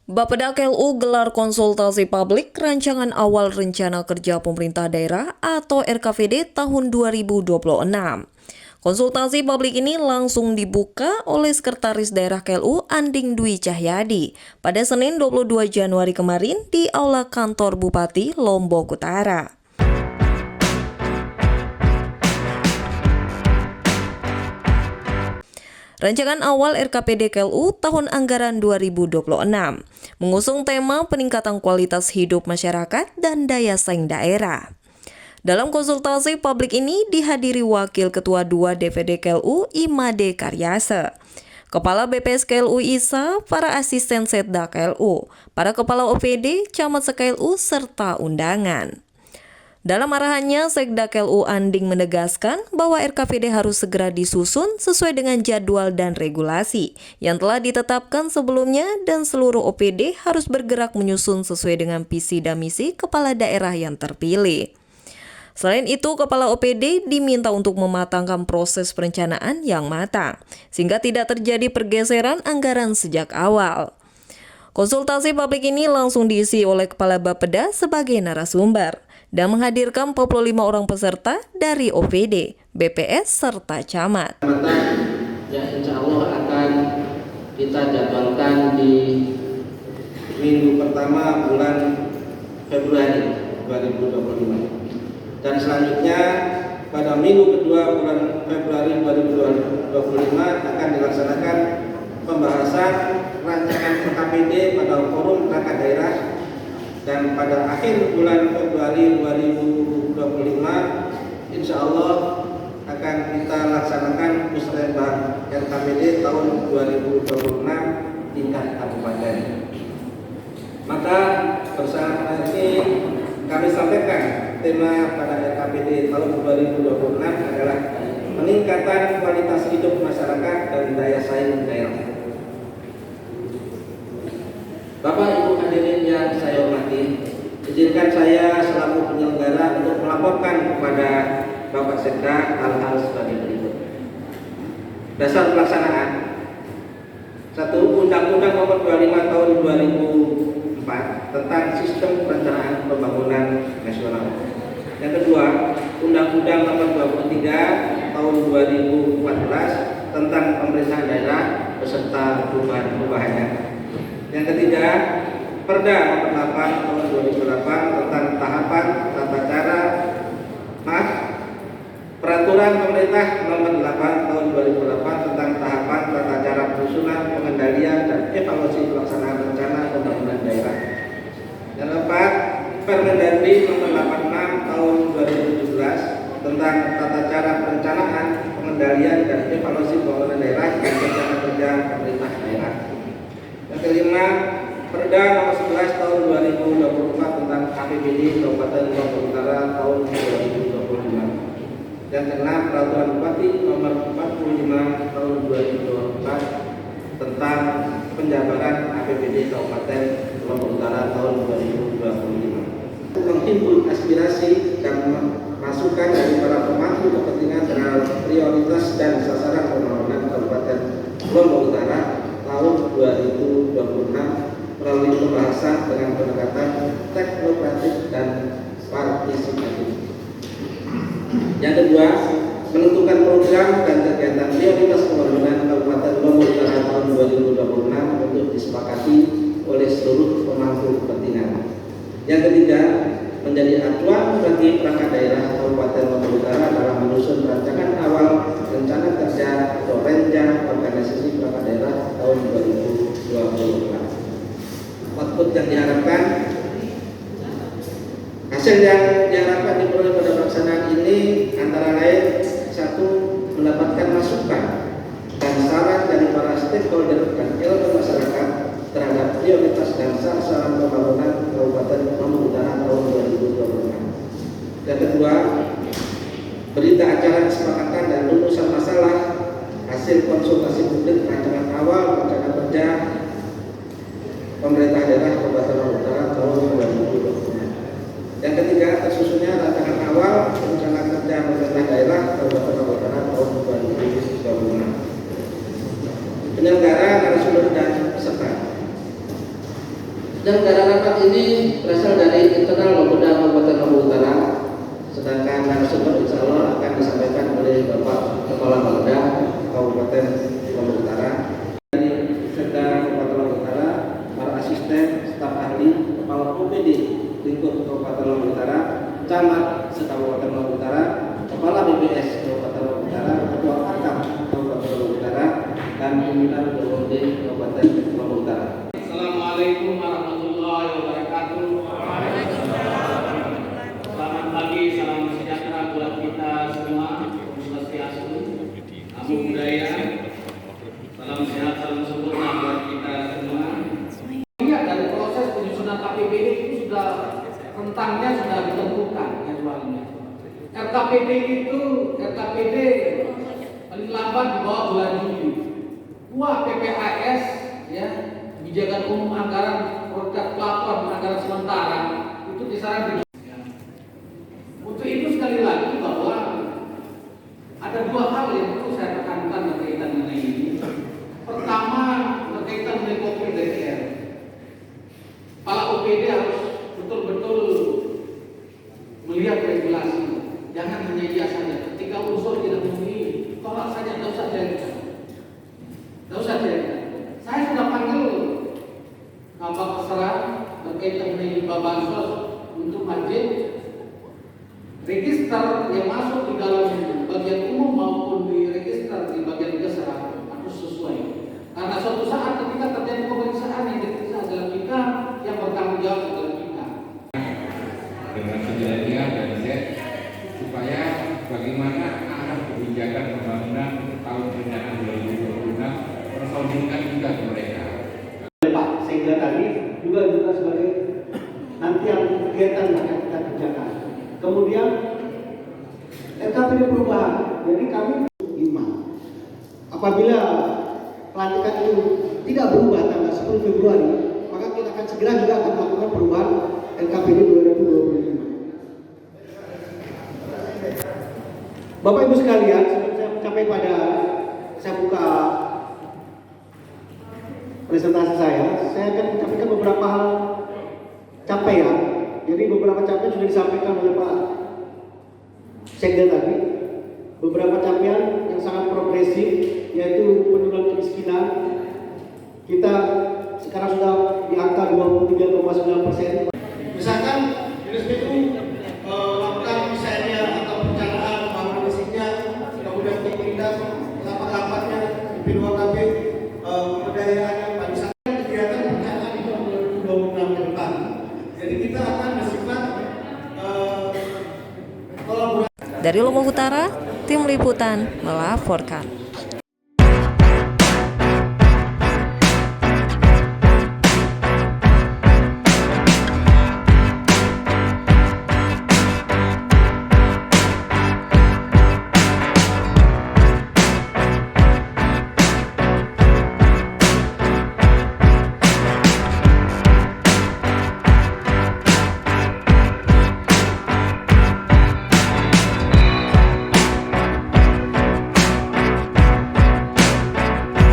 Bapeda KLU gelar konsultasi publik rancangan awal rencana kerja pemerintah daerah atau RKPD tahun 2026. Konsultasi publik ini langsung dibuka oleh Sekretaris Daerah KLU Anding Dwi Cahyadi pada Senin 22 Januari kemarin di Aula Kantor Bupati Lombok Utara. Rancangan awal RKPD KLU tahun anggaran 2026 mengusung tema peningkatan kualitas hidup masyarakat dan daya saing daerah. Dalam konsultasi publik ini dihadiri Wakil Ketua 2 DPD KLU Imade Karyase, Kepala BPS KLU ISA, para asisten Setda KLU, para Kepala OPD, Camat se-KLU, serta undangan. Dalam arahannya, Sekda KLU Anding menegaskan bahwa RKPD harus segera disusun sesuai dengan jadwal dan regulasi yang telah ditetapkan sebelumnya dan seluruh OPD harus bergerak menyusun sesuai dengan visi dan misi kepala daerah yang terpilih. Selain itu, Kepala OPD diminta untuk mematangkan proses perencanaan yang matang, sehingga tidak terjadi pergeseran anggaran sejak awal. Konsultasi publik ini langsung diisi oleh Kepala Bapeda sebagai narasumber dan menghadirkan 45 orang peserta dari OPD, BPS, serta camat. Ya, insya Allah akan kita jadwalkan di minggu pertama bulan Februari 2025. Dan selanjutnya pada minggu kedua bulan Februari 2025 akan dilaksanakan pembahasan rancangan RKPD pada forum perangkat daerah, dan pada akhir bulan Februari 2025 insya Allah akan kita laksanakan musrembang RKPD tahun 2026 tingkat kabupaten. Maka bersama ini kami sampaikan tema pada RKPD tahun 2026 adalah peningkatan kualitas hidup masyarakat dan daya saing daerah. Bapak Ibu hadirin yang saya hormati, izinkan saya selaku penyelenggara untuk melaporkan kepada Bapak Sekda hal-hal sebagai berikut. Dasar pelaksanaan: 1. Undang-Undang Nomor 25 Tahun 2004 tentang Sistem Perencanaan Pembangunan Nasional. Yang kedua, Undang-Undang Nomor 23 Tahun 2014 tentang Pemerintahan Daerah beserta perubahan-perubahannya. Yang ketiga, Perda Nomor 8 Tahun 2008 tentang tahapan tata cara Peraturan Pemerintah Nomor 8 Tahun 2008 tentang tahapan tata cara penyusunan, pengendalian dan evaluasi pelaksanaan rencana pembangunan daerah. Yang keempat, Permendagri Nomor 86 Tahun 2017 tentang tata cara perencanaan, pengendalian dan evaluasi pembangunan daerah dan rencana kerja pemerintah daerah. Yang kelima, Perda Nomor 11 Tahun 2024 tentang APBD Kabupaten Lombok Utara tahun 2025. Yang keenam, Peraturan Bupati Nomor 45 Tahun 2024 tentang penjabaran APBD Kabupaten Lombok Utara tahun 2025. Menghimpun aspirasi dan masukan dari para pemangku kepentingan terhadap prioritas dan sasaran pembangunan Kabupaten Lombok Utara tahun 2026 melalui pembahasan dengan pendekatan teknokratik dan partisipatif. Yang kedua, menentukan program dan kegiatan prioritas pembangunan Kabupaten Lombok Utara tahun 2026 untuk disepakati oleh seluruh pemangku kepentingan. Yang ketiga, menjadi acuan bagi perangkat daerah Kabupaten Lombok Utara dalam menyusun rancangan awal rencana kerja atau renja organisasi perangkat daerah tahun 2026. Output yang diharapkan, hasil yang diharapkan diperoleh pada pelaksanaan ini antara lain: 1. Mendapatkan masukan dan saran dari para stakeholder dan elemen masyarakat terhadap prioritas dan sasaran pembangunan Kabupaten Lombok Utara tahun 2026. Yang kedua, berita acara kesepakatan dan rumusan masalah hasil konsultasi publik rancangan awal rencana kerja pemerintah daerah Kabupaten Lombok Utara tahun 2026. Yang ketiga, tersusunnya rancangan awal rencana kerja pemerintah daerah Kabupaten Lombok Utara tahun 2026. Penyelenggara, narasumber dan peserta. Dan dalam rapat ini berasal dari internal Bapeda Kabupaten Lombok Utara, sedangkan narasumber insya Allah akan disampaikan oleh Bapak Kepala Bapeda Kabupaten Lombok Utara. Dari Sekda Kabupaten Lombok Utara, para asisten, staf ahli, kepala OPD lingkup Kabupaten Lombok Utara, camat se-Kabupaten Lombok Utara, kepala BPS Kabupaten Lombok Utara, ketua Akam Kabupaten Lombok Utara, dan pimpinan BPD Kabupaten Lombok Utara. Assalamualaikum warahmatullahi wabarakatuh. Selamat pagi, salam sejahtera buat kita semua. Om Swastiastu, Namo Buddhaya. Salam sehat, salam sempurna buat kita semua. Lihat dari proses penyusunan KPPD itu sudah rentangnya sudah ditentukan jadwalnya. RKPD paling lambat di bawah bulan Juli. PPAS ya. Kebijakan umum anggaran produk platform anggaran sementara itu disarankan. Untuk itu sekali lagi bahwa ada dua hal yang perlu saya tekankan berkaitan dengan ini. Pertama berkaitan dengan COVID DPR. Kepala OPD harus betul-betul melihat regulasi. Jangan hanya iya saja. Ketika unsur tidak memenuhi, tolak saja, tidak usah jalankan. Tidak usah jalankan. Saya sudah panggil Bapak Kesera berkaitan dengan bansos untuk masjid, register yang masuk di dalam bagian umum maupun di register di bagian Kesera harus sesuai. Karena suatu saat ketika terjadi pemeriksaan yang diperiksa adalah kita, yang bertanggung jawab adalah kita. Dengan sejajarnya dan set supaya bagaimana arah kebijakan pembangunan tahun perencanaan 2026 tersolidkan juga ke mereka. Pak Sekda tadi juga sebagai nanti yang kegiatan yang kita kerjakan. Kemudian RKPD perubahan. Jadi kami iman. Apabila pelantikan itu tidak berubah tanggal 10 Februari, maka kita akan segera juga akan melakukan perubahan RKPD 2025. Bapak Ibu sekalian, sebelum saya mencapai pada saya buka presentasi saya akan menyampaikan beberapa hal capaian. Jadi beberapa capaian sudah disampaikan oleh Pak Sekda tadi. Beberapa capaian yang sangat progresif, yaitu penurunan kemiskinan. Kita sekarang sudah di angka 23,9%. Misalkan UNESCO melakukan misalnya atau perencanaan pembangunan fisiknya, kemudian pemerintah rapat-rapatnya di P2KB pemberdayaan kegiatan perencanaan itu 2026 ke depan. Jadi kita akan bersifat kolaborasi. Dari Lombok Utara, tim liputan melaporkan.